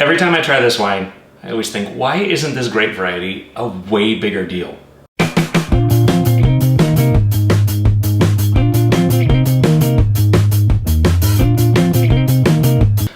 Every time I try this wine, I always think, why isn't this grape variety a way bigger deal? All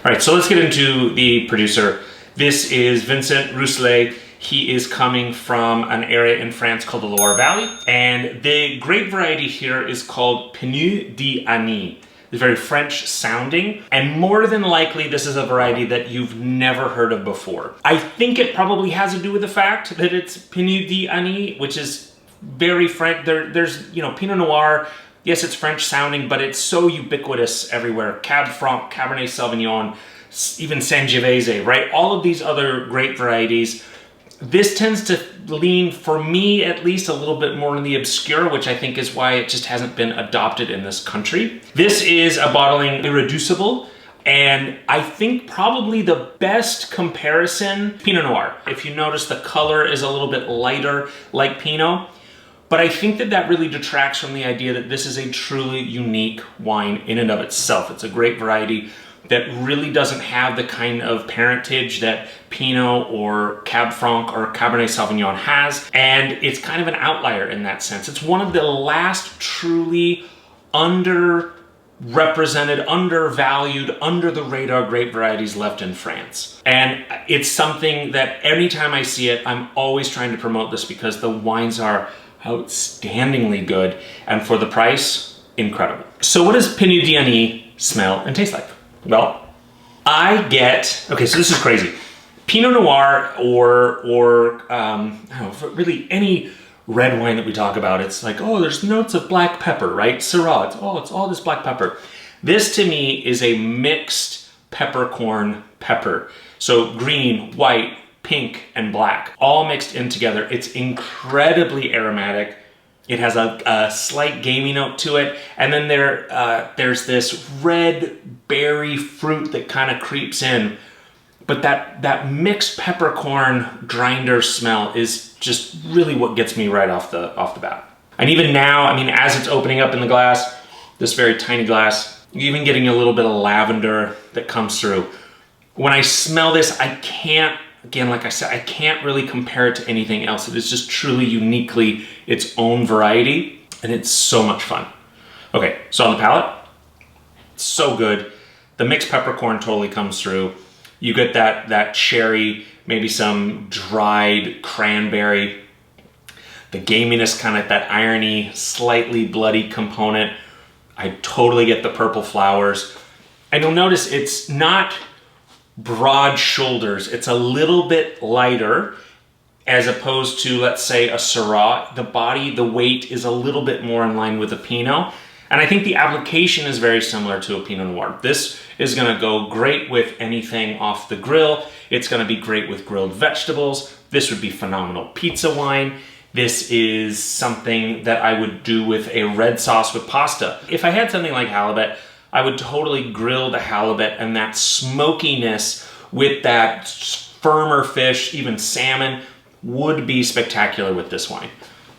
right, so let's get into the producer. This is Vincent Roussley. He is coming from an area in France called the Loire Valley, and the grape variety here is called Pineau d'Annie. It's very French sounding, and more than likely this is a variety that you've never heard of before. I think it probably has to do with the fact that it's Pineau d'Annie, which is very French. There's, you know, Pinot Noir. Yes, it's French sounding, but it's so ubiquitous everywhere. Cab Franc, Cabernet Sauvignon, even Sangiovese, right? All of these other grape varieties. This tends to lean, for me at least, a little bit more in the obscure, which I think is why it just hasn't been adopted in this country. This is a bottling Irreducible, and I think probably the best comparison, Pinot Noir. If you notice, the color is a little bit lighter like Pinot, but I think that that really detracts from the idea that this is a truly unique wine in and of itself. It's a grape variety that really doesn't have the kind of parentage that Pinot or Cab Franc or Cabernet Sauvignon has, and it's kind of an outlier in that sense. It's one of the last truly underrepresented, undervalued, under the radar grape varieties left in France. And it's something that anytime I see it, I'm always trying to promote this because the wines are outstandingly good, and for the price, incredible. So what does Pineau d'Annie smell and taste like? Well, I get, okay, so this is crazy. Pinot Noir or I don't know, for really any red wine that we talk about, it's like, oh, there's notes of black pepper, right? Syrah, it's all this black pepper. This to me is a mixed peppercorn pepper. So green, white, pink, and black, all mixed in together. It's incredibly aromatic. It has a slight gamey note to it. And then there's this red berry fruit that kind of creeps in. But that mixed peppercorn grinder smell is just really what gets me right off the bat. And even now, I mean, as it's opening up in the glass, this very tiny glass, you're even getting a little bit of lavender that comes through. When I smell this, I can't, again, like I said, I can't really compare it to anything else. It is just truly uniquely its own variety, and it's so much fun. Okay, so on the palate, so good. The mixed peppercorn totally comes through. You get that cherry, maybe some dried cranberry. The gaminess, kind of that irony, slightly bloody component. I totally get the purple flowers. And you'll notice it's not broad shoulders. It's a little bit lighter as opposed to, let's say, a Syrah. The body, the weight is a little bit more in line with a Pinot. And I think the application is very similar to a Pinot Noir. This is gonna go great with anything off the grill. It's gonna be great with grilled vegetables. This would be phenomenal pizza wine. This is something that I would do with a red sauce with pasta. If I had something like halibut, I would totally grill the halibut, and that smokiness with that firmer fish, even salmon, would be spectacular with this wine.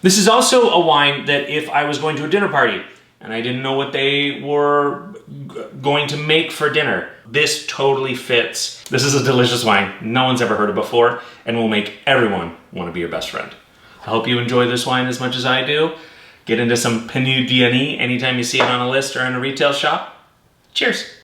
This is also a wine that if I was going to a dinner party and I didn't know what they were going to make for dinner, this totally fits. This is a delicious wine no one's ever heard of before and will make everyone want to be your best friend. I hope you enjoy this wine as much as I do. Get into some Pineau d'Annie anytime you see it on a list or in a retail shop. Cheers.